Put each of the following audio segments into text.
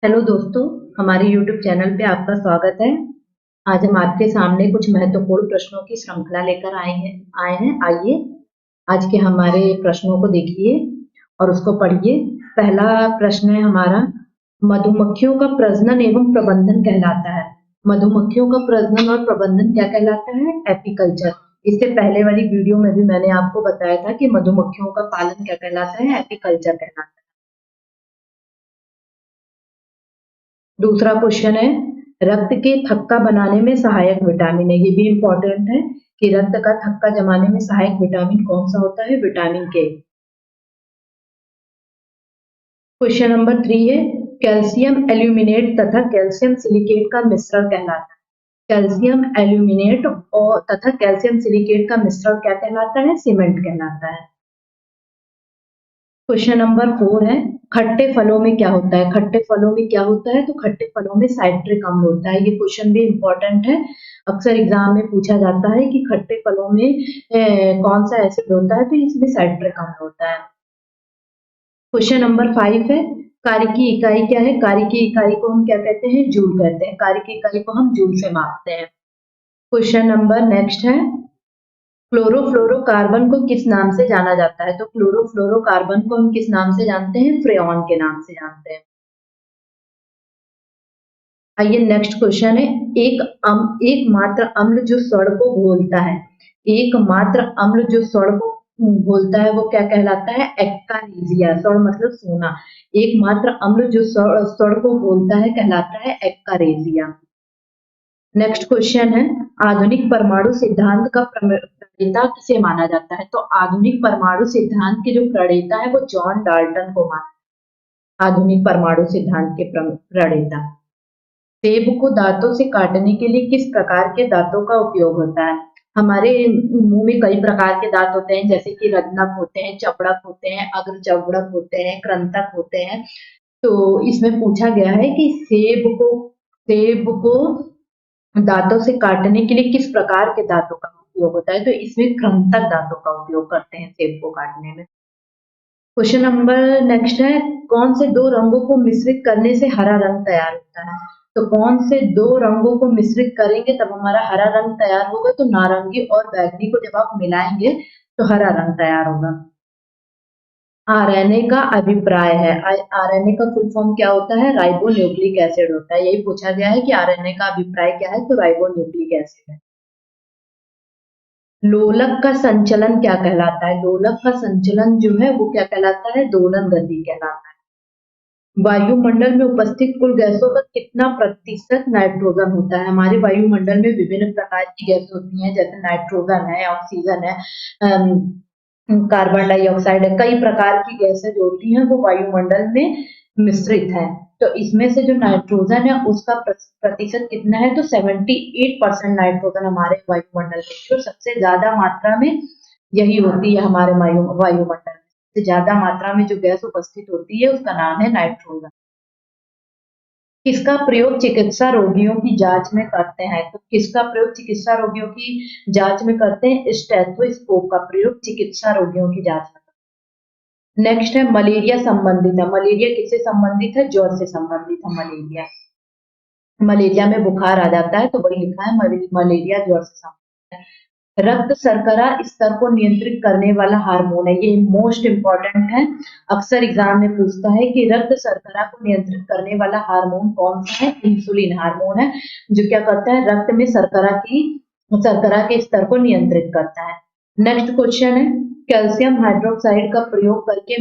Hello दोस्तों, हमारे YouTube channel पे आपका स्वागत है। आज हम आपके सामने कुछ महत्वपूर्ण प्रश्नों की श्रृंखला लेकर आए हैं। आइए आज के हमारे प्रश्नों को देखिए और उसको पढ़िए। पहला प्रश्न है हमारा, मधुमक्खियों का प्रजनन एवं प्रबंधन कहलाता है। मधुमक्खियों का प्रजनन और प्रबंधन क्या कहलाता है? एपीकल्चर। इससे पहले वाली वीडियो में भी मैंने आपको बताया था कि मधुमक्खियों का पालन क्या कहलाता है? एपीकल्चर कहलाता है। दूसरा क्वेश्चन है, रक्त के थक्का बनाने में सहायक विटामिन है। ये भी इंपॉर्टेंट है कि रक्त का थक्का जमाने में सहायक विटामिन कौन सा होता है? विटामिन के। क्वेश्चन नंबर 3 है, कैल्शियम एल्यूमिनेट तथा कैल्शियम सिलिकेट का मिश्रण कहलाता है। कैल्शियम एल्यूमिनेट और तथा कैल्शियम सिलिकेट का मिश्रण क्या कहलाता है? सीमेंट कहलाता है। क्वेश्चन नंबर 4 है, खट्टे फलों में क्या होता है? खट्टे फलों में क्या होता है? तो खट्टे फलों में साइट्रिक अम्ल होता है। ये क्वेश्चन भी इंपॉर्टेंट है, अक्सर एग्जाम में पूछा जाता है कि खट्टे फलों में कौन सा एसिड होता है? तो इसमें साइट्रिक अम्ल होता है। क्वेश्चन नंबर 5 है, कार्य की इकाई क्या है? कार्य की इकाई को हम क्या कहते हैं? जूल कहते हैं। कार्य की इकाई को हम जूल से मापते हैं। क्वेश्चन नंबर नेक्स्ट है, क्लोरोफ्लोरोकार्बन को किस नाम से जाना जाता है? तो क्लोरोफ्लोरोकार्बन को हम किस नाम से जानते हैं? फ्रेऑन के नाम से जानते हैं। आइए नेक्स्ट क्वेश्चन है, एकमात्र अम्ल जो स्वर्ण को घोलता है। एकमात्र अम्ल जो स्वर्ण को घोलता है वो क्या कहलाता है? एक्कारेजिया। स्वर्ण मतलब सोना। एकमात्र अम्ल जो स्वर्ण को घोलता है कहलाता है एक्कारेजिया। नेक्स्ट क्वेश्चन है, आधुनिक परमाणु सिद्धांत का प्रणेता किसे माना जाता है? तो आधुनिक परमाणु सिद्धांत के जो प्रणेता है वो जॉन डाल्टन को माना। आधुनिक परमाणु सिद्धांत के प्रणेता। सेब को दांतों से काटने के लिए किस प्रकार के दांतों का उपयोग होता है? हमारे मुंह में कई प्रकार के दांत होते हैं, जैसे कि रत्नक होते हैं, चपड़क होते हैं, अग्र चपड़क होते हैं, कृंतक होते हैं। तो इसमें पूछा गया है कि सेब को दांतों से काटने के लिए किस प्रकार के दांतों का उपयोग होता है? तो इसमें कृंतक दांतों का उपयोग करते हैं सेब को काटने में। क्वेश्चन नंबर नेक्स्ट है, कौन से दो रंगों को मिश्रित करने से हरा रंग तैयार होता है? तो कौन से दो रंगों को मिश्रित करेंगे तब हमारा हरा रंग तैयार होगा? तो नारंगी और बैगनी को जब आप मिलाएंगे तो हरा रंग तैयार होगा। आरएनए का अभिप्राय है। आरएनए का फुल फॉर्म क्या होता है? राइबो न्यूक्लिक एसिड होता है। यही पूछा गया है कि आरएनए का अभिप्राय क्या है? तो राइबो न्यूक्लिक एसिड है। लोलक का संचलन क्या कहलाता है? लोलक का संचलन जो है वो क्या कहलाता है? दोलन गति कहलाता है। वायुमंडल में उपस्थित कुल गैसों का कितना प्रतिशत नाइट्रोजन होता है? हमारे वायुमंडल में विभिन्न प्रकार की गैस होती हैं, जैसे नाइट्रोजन है, ऑक्सीजन है, कार्बन डाइऑक्साइड है। कई प्रकार की गैसें जो होती हैं वो वायुमंडल में मिश्रित है। तो इसमें से जो नाइट्रोजन है उसका प्रतिशत कितना है? तो 78% नाइट्रोजन हमारे वायुमंडल में, जो सबसे ज्यादा मात्रा में यही होती है हमारे वायुमंडल में। सबसे ज्यादा मात्रा में जो गैस उपस्थित होती है उसका नाम है नाइट्रोजन। किसका प्रयोग चिकित्सा रोगियों की जांच में करते हैं? तो किसका प्रयोग चिकित्सा रोगियों की जांच में करते हैं? स्टेथोस्कोप का प्रयोग चिकित्सा रोगियों की जांच में। नेक्स्ट है, मलेरिया संबंधित है। मलेरिया किससे संबंधित है? ज्वर से संबंधित है मलेरिया। मलेरिया में बुखार आ जाता है तो वही लिखा है, मलेरिया ज्वर से संबंधित है। रक्त शर्करा स्तर को नियंत्रित करने वाला हार्मोन है। ये मोस्ट इंपॉर्टेंट है, अक्सर एग्जाम में पूछता है कि रक्त शर्करा को नियंत्रित करने वाला हार्मोन कौन सा है? इंसुलिन हार्मोन है, जो क्या करता है? रक्त में शर्करा के स्तर को नियंत्रित करता है। नेक्स्ट क्वेश्चन है, कैल्शियम हाइड्रोक्साइड का प्रयोग करके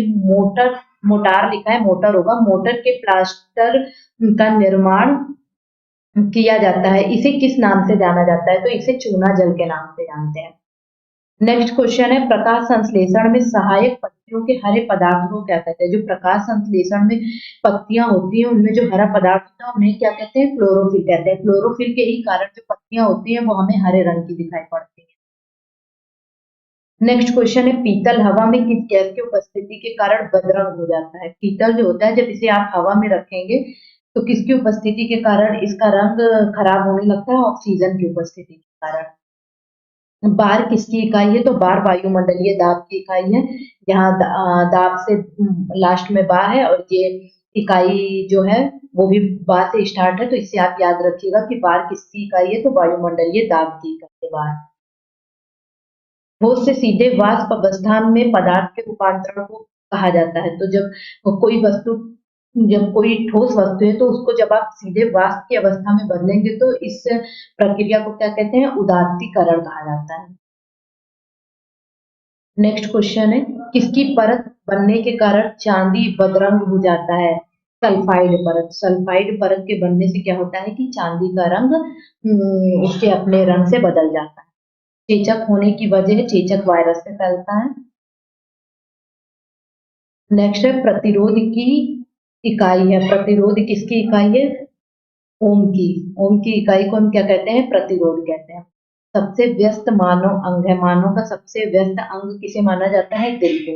मोटार लिखा है, मोटर होगा, मोटर के प्लास्टर का निर्माण किया जाता है। इसे किस नाम से जाना जाता है? तो इसे चूना जल के नाम से जानते हैं। नेक्स्ट क्वेश्चन है, प्रकाश संश्लेषण में सहायक पत्तियों के हरे पदार्थ को क्या कहते हैं? जो प्रकाश संश्लेषण में पत्तियां होती हैं उनमें जो हरा पदार्थ होता है उन्हें क्या कहते हैं? क्लोरोफिल कहते हैं। क्लोरोफिल के ही कारण जो पत्तियां होती हैं वो हमें हरे रंग की दिखाई पड़ती है। नेक्स्ट क्वेश्चन है, पीतल हवा में किस गैस की उपस्थिति के कारण बदरंग हो जाता है? पीतल जो होता है जब इसे आप हवा में रखेंगे तो किसकी उपस्थिति के कारण इसका रंग खराब होने लगता है? ऑक्सीजन की उपस्थिति के कारण। बार किसकी इकाई है? तो बार वायुमंडलीय दाब की इकाई है। यहाँ दाब से लास्ट में बा है और ये इकाई जो है वो भी बार से स्टार्ट है, तो इससे आप याद रखिएगा कि बार किसकी इकाई है, तो वायुमंडलीय दाब की इकाई है बार। ठोस से सीधे वाष्प अवस्था में पदार्थ के रूपांतरण को कहा जाता है। तो जब कोई ठोस वस्तु है तो उसको जब आप सीधे वाष्प की अवस्था में बदलेंगे तो इस प्रक्रिया को क्या कहते हैं, उदात्तीकरण कहा जाता है। नेक्स्ट क्वेश्चन है, किसकी परत बनने के कारण चांदी बदरंग हो जाता है? सल्फाइड परत। सल्फाइड परत के बनने से क्या होता है कि चांदी का रंग उसके अपने रंग से बदल जाता है। चेचक होने की वजह, चेचक वायरस से फैलता है। नेक्स्ट है प्रतिरोध की इकाई है। प्रतिरोध किसकी इकाई है? ओम की। ओम की इकाई को हम क्या कहते हैं? प्रतिरोध कहते हैं। सबसे व्यस्त मानव अंग है। मानव का सबसे व्यस्त अंग किसे माना जाता है? दिल को।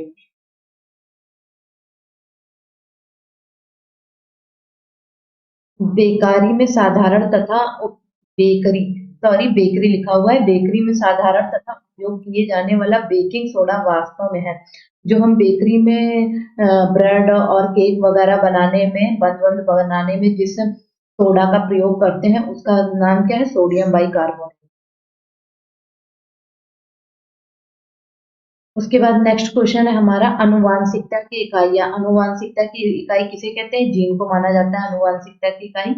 बेकारी में साधारण तथा बेकरी बेकरी लिखा हुआ है। बेकरी में साधारण तथा उपयोग किए जाने वाला बेकिंग सोडा वास्तव में है जो हम बेकरी में ब्रेड और केक वगैरह बनाने में, बन बनाने में जिस सोडा का प्रयोग करते हैं उसका नाम क्या है? Sodium bicarbonate. उसके बाद नेक्स्ट क्वेश्चन है हमारा, अनुवांशिकता की इकाइयां। अनुवांशिकता की इकाई किसे कहते हैं? जीन को माना जाता है अनुवांशिकता की इकाई।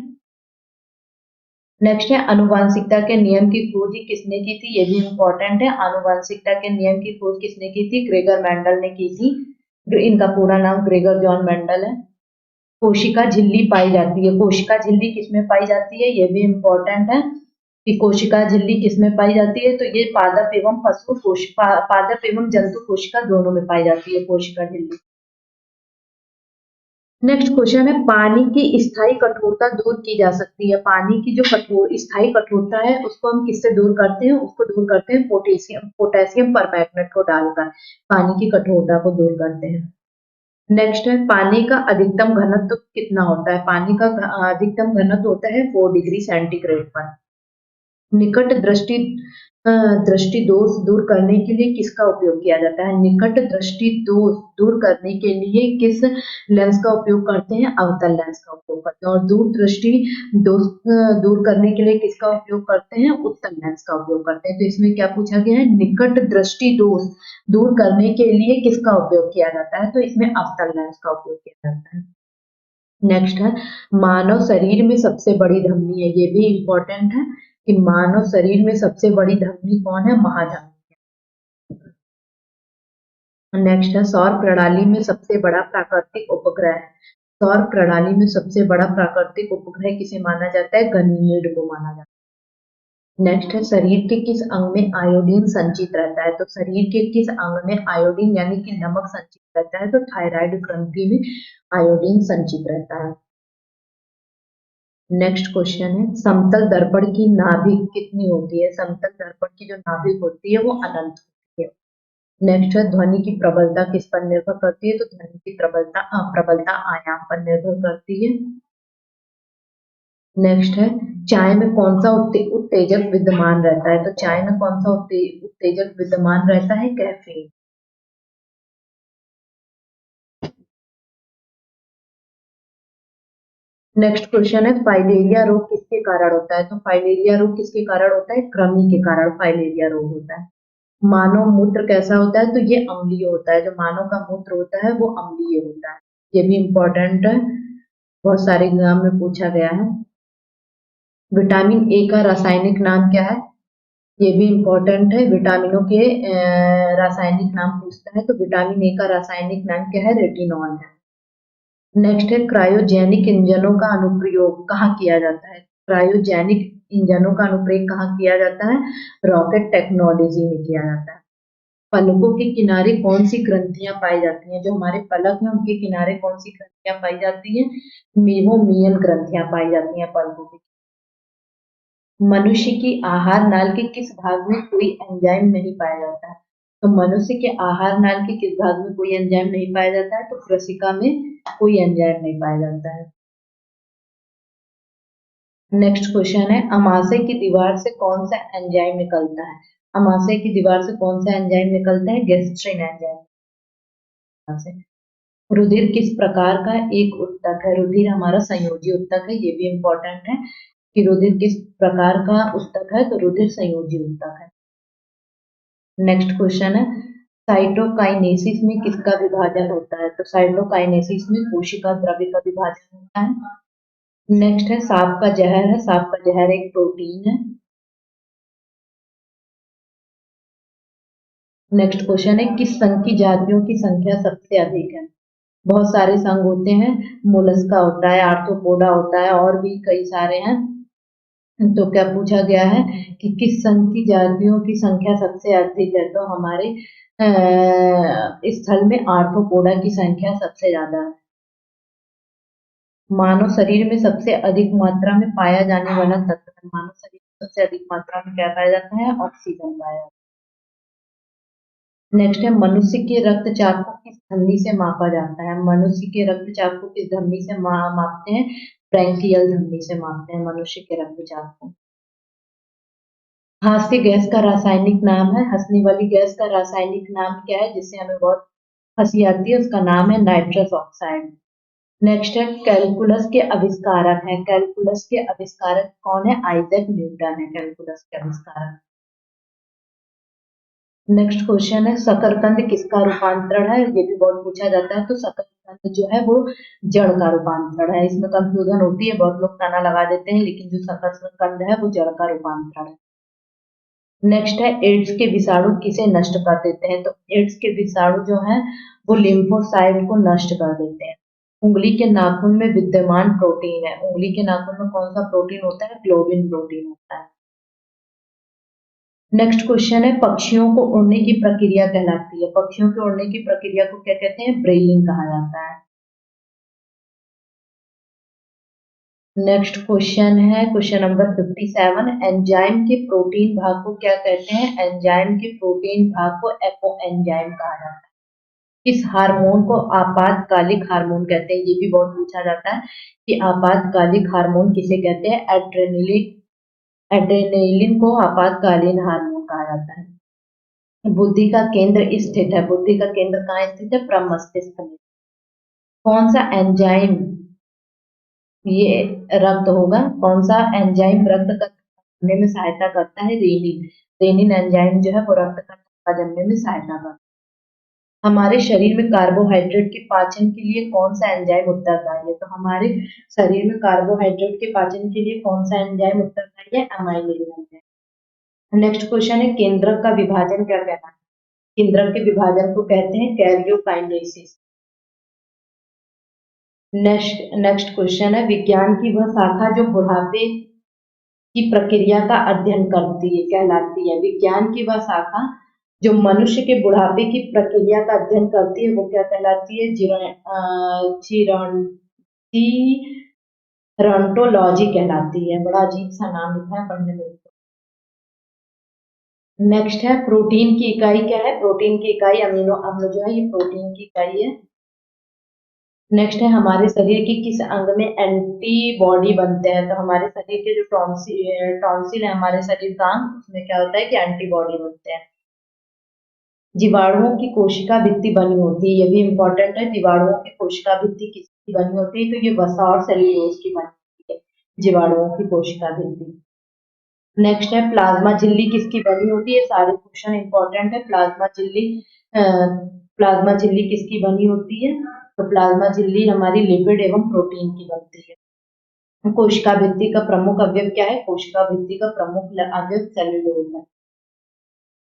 नेक्स्ट है, अनुवांशिकता के नियम की खोज किसने की थी? ये भी इंपॉर्टेंट है। अनुवांशिकता के नियम की खोज किसने की थी? ग्रेगर मेंडल ने की थी। इनका पूरा नाम ग्रेगर जॉन मेंडल है। कोशिका झिल्ली पाई जाती है। कोशिका झिल्ली किसमें पाई जाती है? ये भी इंपॉर्टेंट है कि कोशिका झिल्ली किसमें पाई जाती है, तो ये पादप एवं पादप एवं जंतु कोशिका दोनों में पाई जाती है कोशिका झिल्ली। नेक्स्ट क्वेश्चन है, पानी की स्थायी कठोरता दूर की जा सकती है। पानी की जो स्थायी कठोरता है उसको हम किससे दूर करते हैं? उसको दूर करते हैं पोटेशियम पोटेशियम परमैंगनेट को डालकर पानी की कठोरता को दूर करते हैं। नेक्स्ट है, पानी का अधिकतम घनत्व कितना होता है? पानी का अधिकतम घनत्व होता है 4 डिग्री सेंटीग्रेड पर। निकट दृष्टि दृष्टि दोष दूर करने के लिए किसका उपयोग किया जाता है? निकट दृष्टि दोष दूर करने के लिए किस लेंस का उपयोग करते हैं? अवतल लेंस का उपयोग करते हैं। और दूर दृष्टि दोष दूर करने के लिए किसका उपयोग करते हैं? उत्तल लेंस का उपयोग करते हैं। तो इसमें क्या पूछा गया है? निकट दृष्टि दोष दूर करने के लिए किसका उपयोग किया जाता है? तो इसमें अवतल लेंस का उपयोग किया जाता है। नेक्स्ट है, मानव शरीर में सबसे बड़ी धमनी है। ये भी इंपॉर्टेंट है कि मानव शरीर में सबसे बड़ी धमनी कौन है? महाधमनी। नेक्स्ट है, सौर प्रणाली में सबसे बड़ा प्राकृतिक उपग्रह है। सौर प्रणाली में सबसे बड़ा प्राकृतिक उपग्रह किसे माना जाता है? गनीमेड को माना जाता है। नेक्स्ट है, शरीर के किस अंग में आयोडीन संचित रहता है? तो शरीर के किस अंग में आयोडीन यानी कि नमक संचित रहता है? तो थायराइड ग्रंथि में आयोडीन संचित रहता है। नेक्स्ट क्वेश्चन है, समतल दर्पण की नाभिक कितनी होती है? समतल दर्पण की जो नाभिक होती है वो अनंत होती है। नेक्स्ट है, ध्वनि की प्रबलता किस पर निर्भर करती है? तो ध्वनि की प्रबलता आयाम पर निर्भर करती है। नेक्स्ट है, चाय में कौन सा उत्तेजक विद्यमान रहता है? तो चाय में कौन सा उत्तेजक विद्यमान रहता है? कैफीन। नेक्स्ट क्वेश्चन है, फाइलेरिया रोग किसके कारण होता है? तो फाइलेरिया रोग किसके कारण होता है? कृमि के कारण फाइलेरिया रोग होता है। मानव मूत्र कैसा होता है? तो ये अम्लीय होता है। जो मानव का मूत्र होता है वो अम्लीय होता है। ये भी इंपॉर्टेंट है, बहुत सारे एग्जाम में पूछा गया है। विटामिन ए का रासायनिक नाम क्या है? ये भी इंपॉर्टेंट है, विटामिनों के रासायनिक नाम पूछता है। तो विटामिन ए का रासायनिक नाम क्या है? रेटिनॉल है। नेक्स्ट है, क्रायोजेनिक इंजनों का अनुप्रयोग कहाँ किया जाता है? क्रायोजेनिक इंजनों का अनुप्रयोग कहाँ किया जाता है? रॉकेट टेक्नोलॉजी में किया जाता है। पलकों के किनारे कौन सी ग्रंथियां पाई जाती हैं? जो हमारे पलक हैं उनके किनारे कौन सी ग्रंथियां पाई जाती हैं? मेवोमियल ग्रंथियां पाई जाती हैं पलकों के। मनुष्य की आहार नाल के किस भाग में कोई एंजाइम नहीं पाया जाता है? तो मनुष्य के आहार नाल के किस भाग में कोई एंजाइम नहीं पाया जाता है? तो कृषिका में कोई एंजाइम नहीं पाया जाता है। नेक्स्ट क्वेश्चन है, अमाशय की दीवार से कौन सा एंजाइम निकलता है? अमाशय की दीवार से कौन सा एंजाइम निकलता है? गैस्ट्रिन एंजाइम से। रुधिर किस प्रकार का एक उत्तक है? रुधिर हमारा संयोजी उत्तक है, ये भी इम्पोर्टेंट है कि रुधिर किस प्रकार का उत्तक है, तो रुधिर संयोजी उत्तक है। नेक्स्ट क्वेश्चन है, साइटोकाइनेसिस में किसका विभाजन होता है? तो साइटोकाइनेसिस में कोशिका द्रव्य का विभाजन होता है। नेक्स्ट है, सांप का जहर है, सांप का जहर एक प्रोटीन है। नेक्स्ट क्वेश्चन है, किस संघ की जातियों की संख्या सबसे अधिक है? बहुत सारे संघ होते हैं, मोलस्का होता है, आर्थ्रोपोडा होता है, और भी कई सारे हैं। तो क्या पूछा गया है कि किस संघ की जातियों की संख्या सबसे अधिक है? तो हमारे स्थल में आर्थ्रोपोडा की संख्या सबसे ज्यादा है। मानव शरीर में सबसे अधिक मात्रा में पाया जाने वाला तत्व है, मानव शरीर में सबसे अधिक मात्रा में क्या पाया जाता है? ऑक्सीजन पाया जाता है। नेक्स्ट है, मनुष्य के रक्तचाप को किस धमनी से मापा जाता है? मनुष्य के रक्तचाप को किस धमनी से मापते हैं? ब्रैंकियल धमनी से मापते हैं मनुष्य के रक्तचाप को। हास्य गैस का रासायनिक नाम है, हंसने वाली गैस का रासायनिक नाम क्या है जिससे हमें बहुत हंसी आती है? उसका नाम है नाइट्रस ऑक्साइड। नेक्स्ट है, कैलकुलस के आविष्कारक हैं, कैलकुलस के आविष्कारक कौन है? आइजैक न्यूटन है कैलकुलस के आविष्कारक। नेक्स्ट क्वेश्चन है, शकरकंद किसका रूपांतरण है? ये भी बहुत पूछा जाता है। तो शकरकंद जो है वो जड़ का रूपांतरण है। इसमें कंफ्यूजन होती है, बहुत लोग ताना लगा देते हैं, लेकिन जो शकरकंद है वो जड़ का रूपांतरण है। नेक्स्ट है, एड्स के विषाणु किसे नष्ट कर देते हैं? तो एड्स के विषाणु जो है वो लिम्फोसाइट को नष्ट कर देते हैं। उंगली के नाखून में विद्यमान प्रोटीन है, उंगली के नाखून में कौन सा प्रोटीन होता है? ग्लोबिन प्रोटीन होता है। नेक्स्ट क्वेश्चन है, पक्षियों को उड़ने की प्रक्रिया कहलाती है, पक्षियों के उड़ने की प्रक्रिया को क्या कहते हैं? ब्रेइंग कहा जाता है। नेक्स्ट क्वेश्चन है क्वेश्चन नंबर 57, एंजाइम के प्रोटीन भाग को क्या कहते हैं? एंजाइम के प्रोटीन भाग को एपो एंजाइम कहा जाता है। इस हार्मोन को आपातकालिक हार्मोन कहते हैं, ये भी बहुत पूछा जाता है कि आपातकालिक हार्मोन किसे कहते हैं? एड्रेनलिन, एड्रेनलिन को आपातकालीन हार्मोन कहा जाता है। बुद्धि का केंद्र स्थित है, बुद्धि का केंद्र कहाँ स्थित है? प्रमस्तिष्क में। कौन सा एंजाइम ये रक्त होगा? कौन सा एंजाइम रक्त का जमने में सहायता करता है? रेनिन, रेनिन एंजाइम जो है वो रक्त का जमने में सहायता करता है। हमारे शरीर में कार्बोहाइड्रेट के पाचन के लिए कौन सा एंजाइम उत्तरदायी है? तो हमारे शरीर में कार्बोहाइड्रेट के पाचन के लिए कौन सा एंजाइम उत्तरदायी है? Amylase enzyme. नेक्स्ट क्वेश्चन है, केंद्रक का विभाजन क्या कहलाता है? केंद्रक के विभाजन को कहते हैं कैरियोकाइनेसिस। नेक्स्ट क्वेश्चन है, विज्ञान की वह शाखा जो बुढ़ापे की प्रक्रिया का अध्ययन करती है कहलाती है? विज्ञान की वह शाखा जो मनुष्य के बुढ़ापे की प्रक्रिया का अध्ययन करती है वो क्या कहलाती है? जीरोंटोलॉजी कहलाती है। बड़ा अजीब सा नाम लिखा है पढ़ने में। नेक्स्ट है, प्रोटीन की इकाई क्या है? प्रोटीन की इकाई अमीनो अम्ल जो है ये प्रोटीन की इकाई है। नेक्स्ट है, हमारे शरीर की किस अंग में एंटीबॉडी बनते हैं? तो हमारे शरीर के जो टॉन्सिल है हमारे शरीर का अंग, उसमें क्या होता है कि एंटीबॉडी बनते हैं। जीवाणुओं की कोशिका भित्ति बनी होती है, ये भी इंपॉर्टेंट है। जीवाणुओं की कोशिका भित्ति किसकी बनी होती है? तो ये वसा और सेल्यूलोज की बनी होती है, जीवाणुओं की कोशिका भित्ति। नेक्स्ट है, प्लाज्मा झिल्ली किसकी बनी होती है? सारे क्वेश्चन इंपॉर्टेंट है। प्लाज्मा झिल्ली किसकी बनी होती है? तो प्लाज्मा झिल्ली हमारी लिपिड एवं प्रोटीन की बनती है। कोशिका भित्ति का प्रमुख अवयव क्या है? कोशिका भित्ति का प्रमुख अवयव सेल्यूलोज है।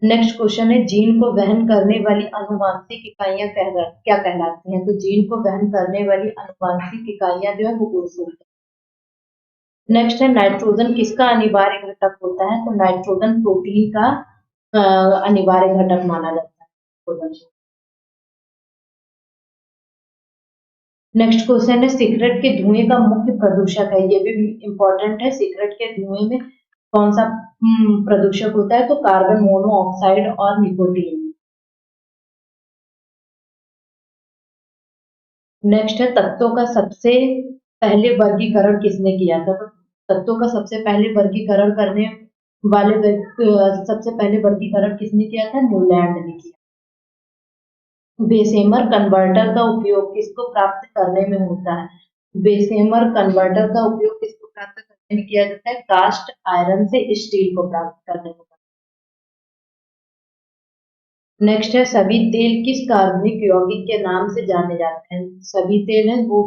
नेक्स्ट क्वेश्चन है, जीन को वहन करने वाली आनुवांशिक इकाइयां क्या कहलाती हैं? तो जीन को वहन करने वाली आनुवांशिक इकाइयां जो है वो गुणसूत्र है। नेक्स्ट है, नाइट्रोजन किसका अनिवार्य घटक होता है? तो नाइट्रोजन प्रोटीन का अनिवार्य घटक माना जाता है। नेक्स्ट क्वेश्चन है, सिगरेट के धुएं का मुख्य प्रदूषक है, ये भी इंपॉर्टेंट है। सिगरेट के धुएं में कौन सा प्रदूषक होता है? तो कार्बन मोनोऑक्साइड और निकोटीन। नेक्स्ट है, तत्वों का सबसे पहले वर्गीकरण किसने किया था? तो तत्वों का सबसे पहले वर्गीकरण करने वाले सबसे पहले वर्गीकरण किसने किया था? न्यूलैंड ने किया। बेसेमर कन्वर्टर का उपयोग किसको प्राप्त करने में होता है? बेसेमर कन्वर्टर का उपयोग किसको प्राप्त करने में किया जाता है? कास्ट आयरन से स्टील को प्राप्त करने में। नेक्स्ट है सभी तेल किस कार्बनिक यौगिक के नाम से जाने जाते हैं? सभी तेल हैं वो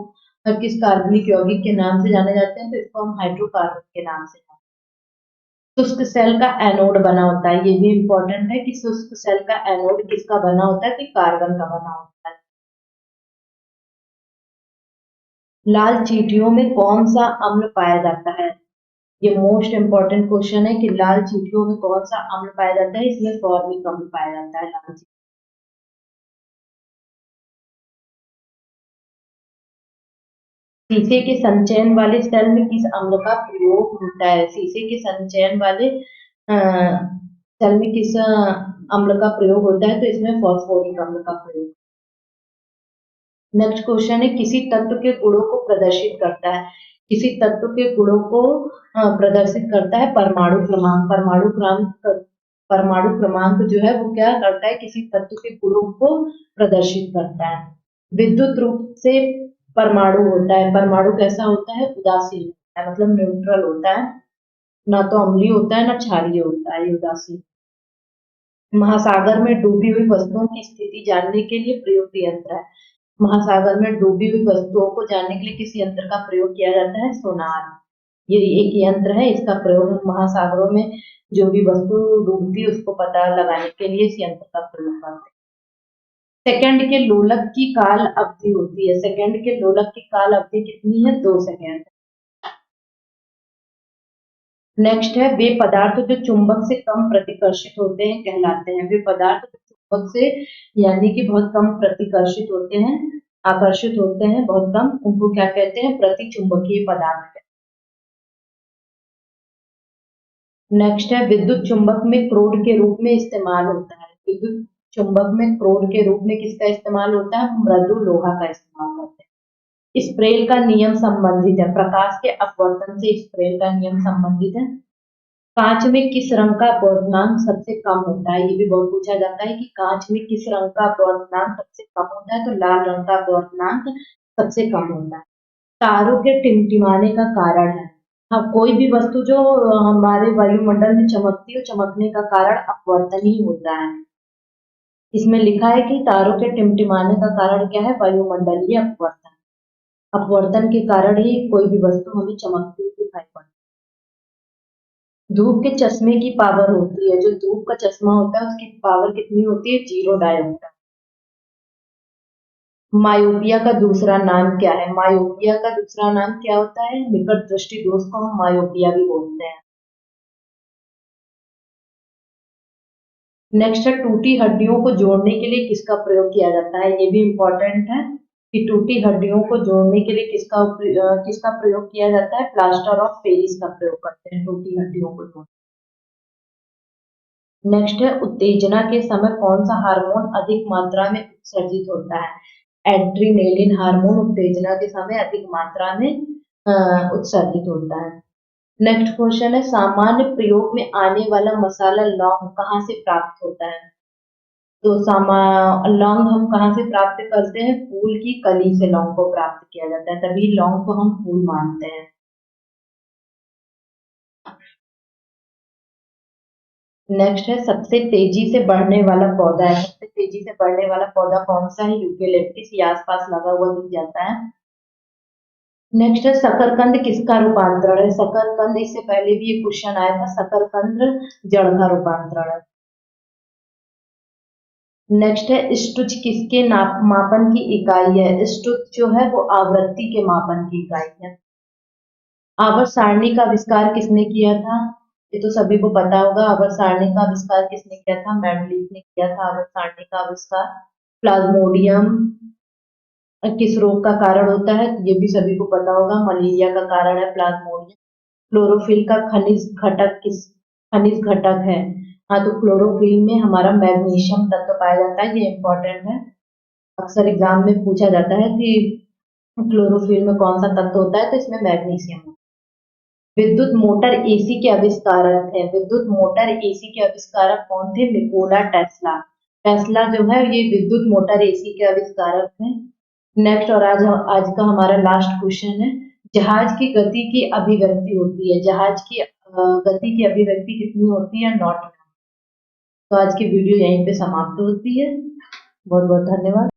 किस कार्बनिक यौगिक के नाम से जाने जाते हैं? तो इसको हम हाइड्रोकार्बन के नाम से जानते हैं। शुष्क सेल का एनोड बना होता है, ये भी इंपॉर्टेंट है कि शुष्क सेल का एनोड किसका बना होता है? कि कार्बन का बना होता है। लाल चींटियों में कौन सा अम्ल पाया जाता है? ये मोस्ट इंपॉर्टेंट क्वेश्चन है कि लाल चींटियों में कौन सा अम्ल पाया जाता है? इसमें फॉर्मिक अम्ल पाया जाता है लाल चींटियों। शीशे के संचयन वाले सेल में किस अम्ल का प्रयोग होता है? शीशे के संचयन वाले सेल में किस अम्ल का प्रयोग होता है? तो इसमें फॉस्फोरिक अम्ल का प्रयोग। नेक्स्ट क्वेश्चन है किसी तत्व के गुणों को प्रदर्शित करता है? किसी तत्व के गुणों को प्रदर्शित करता है परमाणु क्रमांक। परमाणु क्रमांक जो है वो क्या करता है? किसी तत्व के गुणों को प्रदर्शित करता है। विद्युत रूप से परमाणु होता है, परमाणु कैसा होता है? उदासीन होता है, मतलब न्यूट्रल होता है, ना तो अम्लीय होता है ना क्षारीय होता है, ये उदासीन। महासागर में डूबी हुई वस्तुओं की स्थिति जानने के लिए प्रयुक्त यंत्र है। महासागर में डूबी हुई वस्तुओं को जानने के लिए किस यंत्र का प्रयोग किया जाता है? सोनार। ये एक यंत्र है, इसका प्रयोग हम महासागरों में जो भी वस्तु डूबती है उसको पता लगाने के लिए इस यंत्र का प्रयोग करते हैं। सेकंड के लोलक की काल अवधि होती है। सेकंड के लोलक की काल अवधि कितनी है? 2 सेकंड। नेक्स्ट है वे पदार्थ जो चुंबक से कम प्रतिकर्षित होते हैं कहलाते हैं। वे पदार्थ जो चुंबक से यानी कि बहुत कम प्रतिकर्षित होते हैं, आकर्षित होते हैं बहुत कम, उनको क्या कहते हैं? प्रतिचुंबकीय पदार्थ। नेक्स्ट है विद्युत चुंबक में क्रोड के रूप में इस्तेमाल होता है। विद्युत चुंबक में क्रोड के रूप में किसका इस्तेमाल होता है? मृदु लोहा का इस्तेमाल करते हैं। स्प्रेल का नियम संबंधित है, प्रकाश के अपवर्तन से स्प्रेल का नियम संबंधित है। कांच में किस रंग का अपवर्तनांक सबसे कम होता है? ये भी बहुत पूछा जाता है कि कांच में किस रंग का अपवर्तनांक सबसे कम होता है? तो लाल रंग का अपवर्तनांक सबसे कम होता है। तारों के टिमटिमाने का कारण है। हाँ, कोई भी वस्तु जो हमारे वायुमंडल में चमकती है, चमकने का कारण अपवर्तन ही होता है। इसमें लिखा है कि तारों के टिमटिमाने का कारण क्या है? वायुमंडलीय अपवर्तन। अपवर्तन के कारण ही कोई भी वस्तु हमें चमकती हुई दिखाई पड़ती है। धूप के चश्मे की पावर होती है, जो धूप का चश्मा होता है उसकी पावर कितनी होती है? 0 डायोप्टर। मायोपिया का दूसरा नाम क्या है? मायोपिया का दूसरा नाम क्या होता है? निकट दृष्टि दोष को हम मायोपिया भी बोलते हैं। नेक्स्ट है टूटी हड्डियों को जोड़ने के लिए किसका प्रयोग किया जाता है? ये भी इंपॉर्टेंट है कि टूटी हड्डियों को जोड़ने के लिए किसका प्रयोग किया जाता है? प्लास्टर ऑफ पेरिस का प्रयोग करते हैं टूटी हड्डियों को जोड़ने। नेक्स्ट है उत्तेजना के समय कौन सा हार्मोन अधिक मात्रा में उत्सर्जित होता है? एड्रीनेलिन हार्मोन उत्तेजना के समय अधिक मात्रा में उत्सर्जित होता है। नेक्स्ट क्वेश्चन है सामान्य प्रयोग में आने वाला मसाला लौंग कहाँ से प्राप्त होता है? तो लौंग हम कहाँ से प्राप्त करते हैं? फूल की कली से लौंग को प्राप्त किया जाता है, तभी लौंग को हम फूल मानते हैं। नेक्स्ट है सबसे तेजी से बढ़ने वाला पौधा है। सबसे तेजी से बढ़ने वाला पौधा कौन सा है? यूकेलिप्टिस, ये आसपास लगा हुआ दिख जाता है। नेक्स्ट है शकरकंद किसका रूपांतरण है? शकरकंद, इससे पहले भी ये क्वेश्चन आया था, शकरकंद जड़ का रूपांतरण है। नेक्स्ट है स्टुच किसके नाप मापन की इकाई है? स्टुच जो है वो आवृत्ति के मापन की इकाई है। आवर्त सारणी का आविष्कार किसने किया था? ये तो सभी को पता होगा। आवर्त सारणी का आविष्कार किसने किया था? मेंडलीव ने किया था आवर्त सारणी का आविष्कार। प्लाज्मोडियम किस रोग का कारण होता है? ये भी सभी को पता होगा, मलेरिया का कारण है प्लाज्मोडियम। क्लोरोफिल का खनिज घटक है? हाँ, तो क्लोरोफिल में हमारा मैग्नीशियम तत्व पाया जाता है, ये इंपॉर्टेंट है। अक्सर एग्जाम में पूछा जाता है कि क्लोरोफिल में कौन सा तत्व होता है? तो इसमें मैग्नीशियम। विद्युत मोटर एसी के आविष्कारक थे। विद्युत मोटर एसी के आविष्कारक कौन थे? Nikola Tesla. टेस्ला जो है ये विद्युत मोटर एसी के आविष्कारक हैं। नेक्स्ट और आज का हमारा लास्ट क्वेश्चन है, जहाज की गति की अभिव्यक्ति होती है, जहाज की गति की अभिव्यक्ति कितनी होती है नॉट में। तो आज की वीडियो यहीं पे समाप्त होती है। बहुत बहुत धन्यवाद।